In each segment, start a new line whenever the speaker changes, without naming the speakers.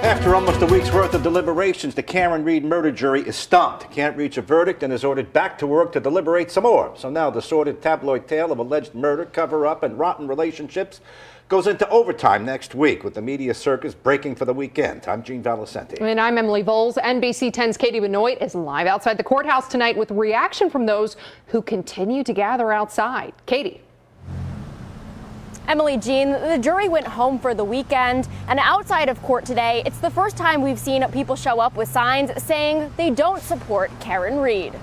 After almost a week's worth of deliberations, the Karen Reed murder jury is stumped. Can't reach a verdict and is ordered back to work to deliberate some more. So now the sordid tabloid tale of alleged murder, cover-up, and rotten relationships goes into overtime next week, with the media circus breaking for the weekend. I'm Gene Valicenti.
And I'm Emily Voles. NBC 10's Katie Benoit is live outside the courthouse tonight with reaction from those who continue to gather outside. Katie.
Emily, Jean, the jury went home for the weekend, and outside of court today, it's the first time we've seen people show up with signs saying they don't support Karen Reed.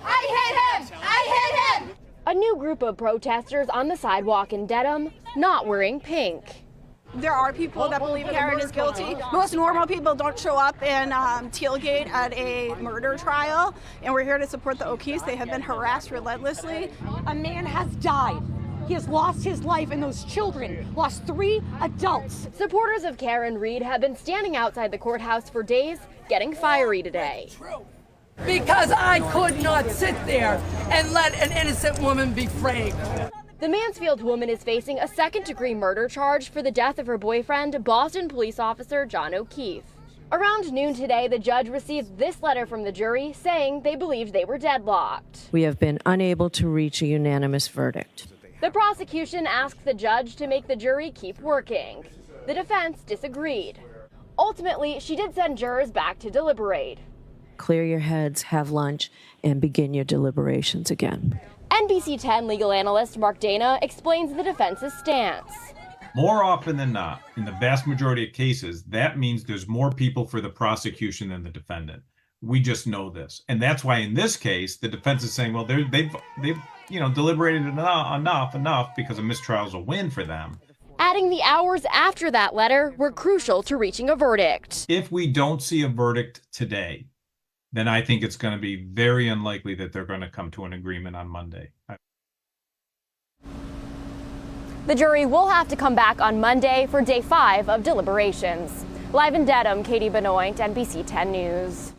I hate him! I hate him!
A new group of protesters on the sidewalk in Dedham, not wearing pink.
There are people that believe Karen is guilty. Most normal people don't show up and tailgate at a murder trial, and we're here to support the O'Keefes. They have been harassed relentlessly.
A man has died. He has lost his life, and those children lost 3 adults.
Supporters of Karen Reed have been standing outside the courthouse for days, getting fiery today.
Because I could not sit there and let an innocent woman be framed.
The Mansfield woman is facing a second-degree murder charge for the death of her boyfriend, Boston police officer John O'Keefe. Around noon today, the judge received this letter from the jury saying they believed they were deadlocked.
We have been unable to reach a unanimous verdict.
The prosecution asked the judge to make the jury keep working. The defense disagreed. Ultimately, she did send jurors back to deliberate.
Clear your heads, have lunch, and begin your deliberations again.
NBC 10 legal analyst Mark Dana explains the defense's stance.
More often than not, in the vast majority of cases, that means there's more people for the prosecution than the defendant. We just know this. And that's why in this case, the defense is saying, well, they've deliberated enough because a mistrial is a win for them.
Adding the hours after that letter were crucial to reaching a verdict.
If we don't see a verdict today, then I think it's going to be very unlikely that they're going to come to an agreement on Monday.
The jury will have to come back on Monday for day 5 of deliberations. Live in Dedham, Katie Benoit, NBC 10 News.